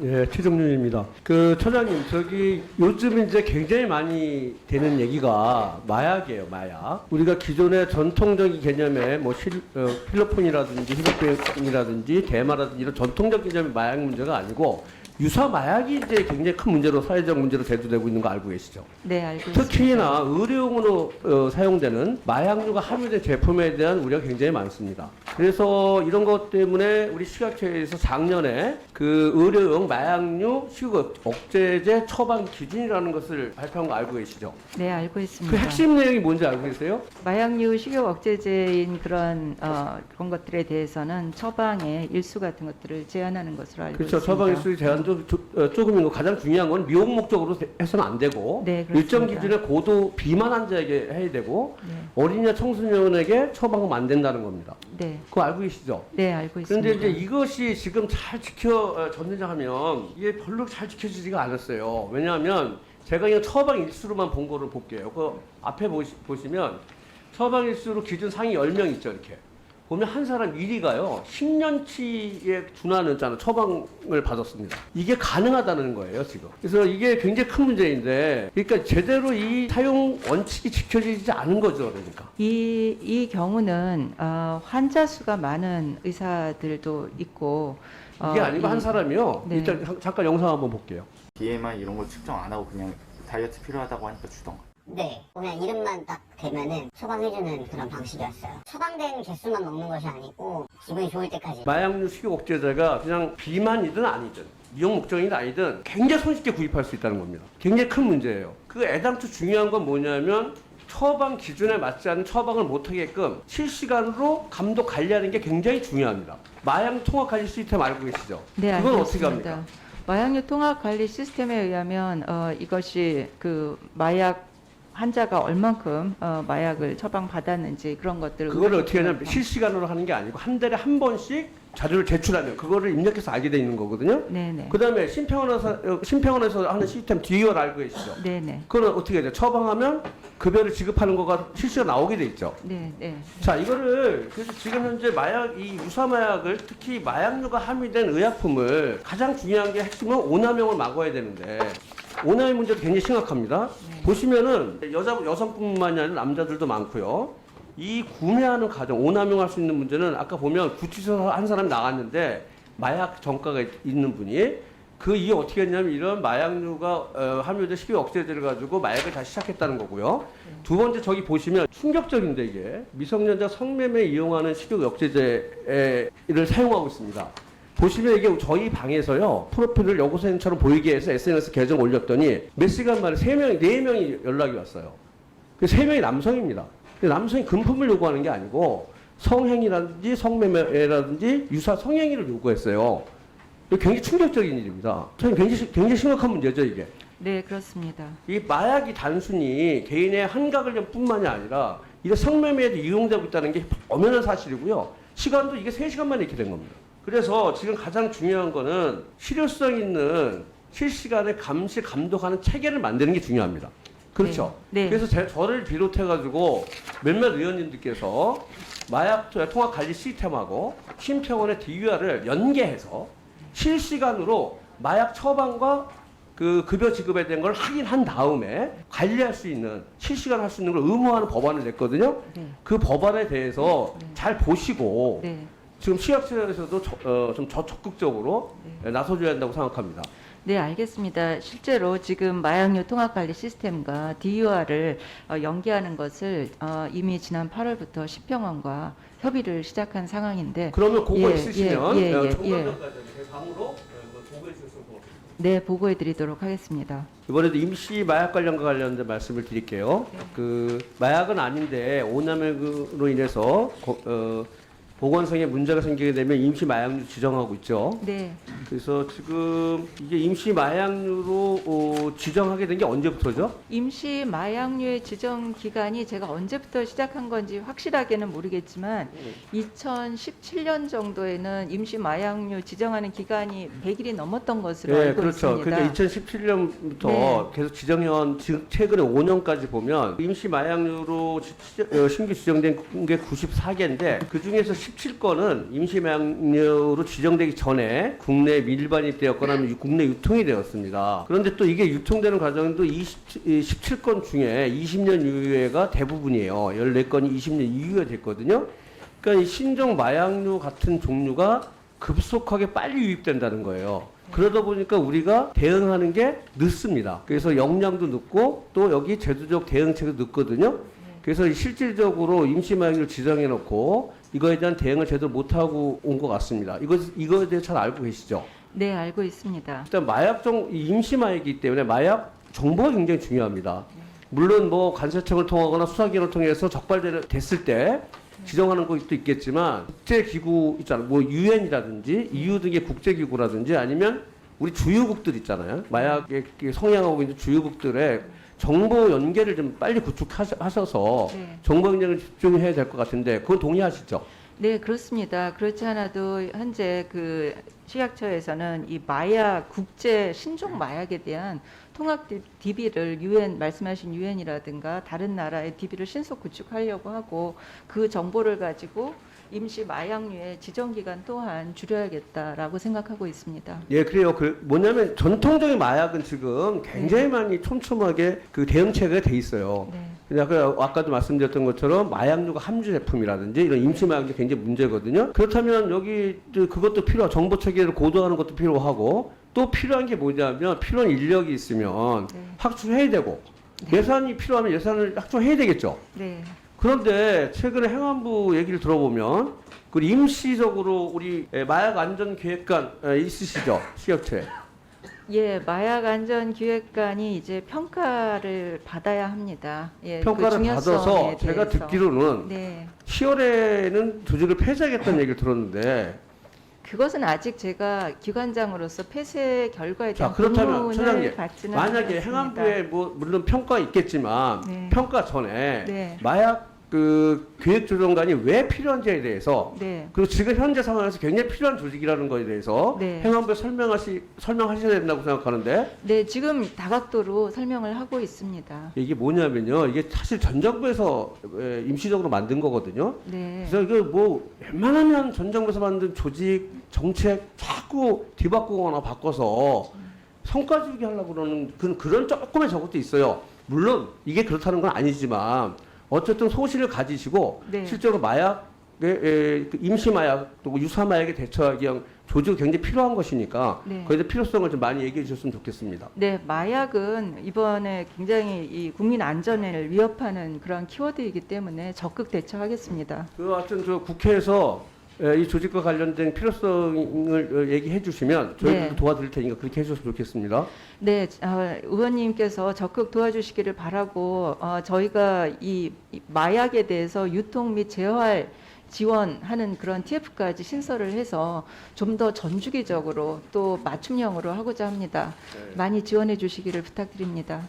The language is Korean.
네, 최정윤입니다. 처장님, 요즘 이제 굉장히 많이 되는 얘기가 마약이에요, 마약. 우리가 기존의 전통적인 개념의 필로폰이라든지 히로펜이라든지 대마라든지 이런 전통적 개념의 마약 문제가 아니고 유사 마약이 이제 굉장히 큰 문제로, 사회적 문제로 대두되고 있는 거 알고 계시죠? 네, 알고 있습니다. 특히나 의료용으로 사용되는 마약류가 함유된 제품에 대한 우려가 굉장히 많습니다. 그래서 이런 것 때문에 우리 식약처에서 작년에 의료용 마약류 식욕 억제제 처방 기준이라는 것을 발표한 거 알고 계시죠? 네, 알고 있습니다. 그 핵심 내용이 뭔지 알고 계세요? 마약류 식욕 억제제인 그런 것들에 대해서는 처방의 일수 같은 것들을 제한하는 것으로 알고 그렇죠. 있습니다. 처방 일수 제한도 조금인 거. 가장 중요한 건 미용 목적으로 해서는 안 되고, 네, 그렇습니다. 일정 기준의 고도 비만 환자에게 해야 되고, 네. 어린이나 청소년에게 처방하면 안 된다는 겁니다. 네, 그거 알고 계시죠? 네, 알고 있습니다. 그런데 이제 이것이 지금 잘 지켜졌느냐 하면 이게 별로 잘 지켜지지가 않았어요. 왜냐하면 제가 그냥 처방 일수로만 본 거를 볼게요. 그 앞에 보시면 처방 일수로 기준 상위 10명 있죠, 이렇게. 보면 한 사람 1위가요, 10년치에 준하는 처방을 받았습니다. 이게 가능하다는 거예요, 지금. 그래서 이게 굉장히 큰 문제인데, 그러니까 제대로 이 사용 원칙이 지켜지지 않은 거죠, 그러니까. 이 경우는 환자 수가 많은 의사들도 있고 이게 아니고 한 사람이요. 네. 일단 잠깐 영상 한번 볼게요. BMI 이런 걸 측정 안 하고 그냥 다이어트 필요하다고 하니까 주던가. 네, 그냥 이름만 딱 대면은 처방해주는 그런 방식이었어요. 처방된 개수만 먹는 것이 아니고 기분이 좋을 때까지. 마약류 식욕 억제제가 그냥 비만이든 아니든 미용 목적이든 아니든 굉장히 손쉽게 구입할 수 있다는 겁니다. 굉장히 큰 문제예요. 애당초 중요한 건 뭐냐면 처방 기준에 맞지 않는 처방을 못하게끔 실시간으로 감독 관리하는 게 굉장히 중요합니다. 마약 통합 관리 시스템 알고 계시죠? 네, 그건 알고 어떻게 있습니다. 합니까? 마약류 통합 관리 시스템에 의하면 이것이 마약 환자가 얼만큼 마약을 처방받았는지 그런 것들을 그거를 어떻게 하냐면 실시간으로 하는 게 아니고 한 달에 한 번씩 자료를 제출하면 그거를 입력해서 알게 돼 있는 거거든요. 네네. 그 다음에 심평원에서 하는 시스템 DUR 알고 계시죠? 네네. 그거는 어떻게 해야 돼요? 처방하면 급여를 지급하는 거가 실시간 나오게 돼 있죠. 네네. 자, 그래서 지금 현재 이 유사 마약을, 특히 마약류가 함유된 의약품을 가장 중요한 게 핵심은 오남용을 막아야 되는데 오남용 문제도 굉장히 심각합니다. 네. 보시면은 여성뿐만이 아니라 남자들도 많고요. 이 구매하는 과정, 오남용할 수 있는 문제는 아까 보면 구치소 한 사람이 나갔는데 마약 전과가 있는 분이 이게 어떻게 했냐면 이런 마약류가 함유된 식욕 억제제를 가지고 마약을 다시 시작했다는 거고요. 두 번째 저기 보시면 충격적인데 이게 미성년자 성매매 이용하는 식욕 억제제를 사용하고 있습니다. 보시면 이게 저희 방에서요, 프로필을 여고생처럼 보이게 해서 SNS 계정 올렸더니 몇 시간 만에 4명이 연락이 왔어요. 그 3명이 남성입니다. 남성이 금품을 요구하는 게 아니고 성행위라든지 성매매라든지 유사 성행위를 요구했어요. 굉장히 충격적인 일입니다. 굉장히 심각한 문제죠, 이게. 네, 그렇습니다. 이 마약이 단순히 개인의 한각을 위 뿐만이 아니라 이런 성매매에도 이용되고 있다는 게 엄연한 사실이고요. 시간도 이게 3시간 만에 이렇게 된 겁니다. 그래서 지금 가장 중요한 거는 실효성 있는 실시간에 감시, 감독하는 체계를 만드는 게 중요합니다. 그렇죠? 네. 그래서 저를 비롯해가지고 몇몇 의원님들께서 마약 통합 관리 시스템하고 심평원의 DUR을 연계해서 실시간으로 마약 처방과 급여 지급에 대한 걸 확인한 다음에 관리할 수 있는, 실시간 할 수 있는 걸 의무화하는 법안을 냈거든요. 네. 그 법안에 대해서 잘 보시고 네. 지금 식약처에서도 좀 적극적으로 나서줘야 한다고 생각합니다. 네, 알겠습니다. 실제로 지금 마약류 통합관리 시스템과 DUR을 연계하는 것을 이미 지난 8월부터 심평원과 협의를 시작한 상황인데 그러면 그거 예, 있으시면 예, 예, 예, 정관장까지 제 방으로 보고해 주셨으면 고맙겠습니다. 네, 보고해 드리도록 하겠습니다. 이번에도 임시 마약 관련된 말씀을 드릴게요. 마약은 아닌데 오남용으로 인해서 보건성에 문제가 생기게 되면 임시 마약류 지정하고 있죠. 네. 그래서 지금 이게 임시 마약류로 지정하게 된 게 언제부터죠? 임시 마약류의 지정 기간이 제가 언제부터 시작한 건지 확실하게는 모르겠지만 2017년 정도에는 임시 마약류 지정하는 기간이 100일이 넘었던 것으로 네, 알고 그렇죠. 있습니다. 그러니까 2017년부터 네. 계속 지정해온 최근에 5년까지 보면 임시 마약류로 신규 지정된 게 94개인데 그 중에서 17건은 임시마약류로 지정되기 전에 국내에 밀반입되었거나 하면 국내 유통이 되었습니다. 그런데 또 이게 유통되는 과정도 17건 중에 20년 이후가 대부분이에요. 14건이 20년 이후가 됐거든요. 그러니까 이 신종 마약류 같은 종류가 급속하게 빨리 유입된다는 거예요. 그러다 보니까 우리가 대응하는 게 늦습니다. 그래서 역량도 늦고 또 여기 제도적 대응책도 늦거든요. 그래서 실질적으로 임시마약류 지정해놓고 이거에 대한 대응을 제대로 못하고 온 것 같습니다. 이거에 대해 잘 알고 계시죠? 네, 알고 있습니다. 일단 임시마약이기 때문에 마약 정보가 굉장히 중요합니다. 물론 뭐 관세청을 통하거나 수사기관을 통해서 적발됐을 때 지정하는 것도 있겠지만 국제기구 있잖아요. 뭐 유엔이라든지 EU 등의 국제기구라든지 아니면 우리 주요국들 있잖아요. 마약에 성향하고 있는 주요국들의 정보 연계를 좀 빨리 구축하셔서 네. 정보 경쟁을 집중해야 될 것 같은데 그건 동의하시죠? 네, 그렇습니다. 그렇지 않아도 현재 그 식약처에서는 이 마약 국제 신종 마약에 대한 통합 DB를 말씀하신 유엔이라든가 다른 나라의 DB를 신속 구축하려고 하고 그 정보를 가지고 임시 마약류의 지정 기간 또한 줄여야겠다라고 생각하고 있습니다. 예, 그래요. 뭐냐면 전통적인 마약은 지금 굉장히 많이 촘촘하게 그 대응체계가 돼 있어요. 네. 그냥 아까도 말씀드렸던 것처럼 마약류가 함유 제품이라든지 이런 임시 마약이 굉장히 문제거든요. 그렇다면 여기 그것도 필요하고 정보 체계를 고도화하는 것도 필요하고 또 필요한 게 뭐냐면 필요한 인력이 있으면 네. 확충해야 되고 예산이 필요하면 예산을 확충해야 되겠죠. 네. 그런데 최근에 행안부 얘기를 들어보면 그 임시적으로 우리 마약 안전 계획관 있으시죠? 식약처에. 예, 마약 안전 기획관이 이제 평가를 받아야 합니다. 예, 평가를 그 중요성에 받아서 제가 대해서. 듣기로는 네. 10월에는 조직을 폐지하겠다는 얘기를 들었는데 그것은 아직 제가 기관장으로서 폐쇄 결과에 자 대한 그렇다면 공문을 처장님 받지는 만약에 않았습니다. 행안부에 뭐 물론 평가 있겠지만 네. 평가 전에 네. 마약 그 기획조정관이 왜 필요한지에 대해서 네. 그리고 지금 현재 상황에서 굉장히 필요한 조직이라는 거에 대해서 네. 행안부에 설명하셔야 된다고 생각하는데 네, 지금 다각도로 설명을 하고 있습니다. 이게 뭐냐면요. 이게 사실 전 정부에서 임시적으로 만든 거거든요. 네. 그래서 이거 뭐 웬만하면 전 정부에서 만든 조직, 정책 자꾸 뒤바꾸거나 바꿔서 성과 주기 하려고 그러는 그런 조금의 저것도 있어요. 물론 이게 그렇다는 건 아니지만 어쨌든 소신을 가지시고 네. 실제로 마약의 임시 마약 또 유사 마약에 대처하기 위한 조직이 굉장히 필요한 것이니까 네. 거기에 대한 필요성을 좀 많이 얘기해 주셨으면 좋겠습니다. 네, 마약은 이번에 굉장히 이 국민 안전을 위협하는 그런 키워드이기 때문에 적극 대처하겠습니다. 하여튼 저 국회에서 이 조직과 관련된 필요성을 얘기해 주시면 저희도 네. 도와드릴 테니까 그렇게 해주셨으면 좋겠습니다. 네, 의원님께서 적극 도와주시기를 바라고 저희가 이 마약에 대해서 유통 및 재활 지원하는 그런 TF까지 신설을 해서 좀 더 전주기적으로 또 맞춤형으로 하고자 합니다. 많이 지원해 주시기를 부탁드립니다.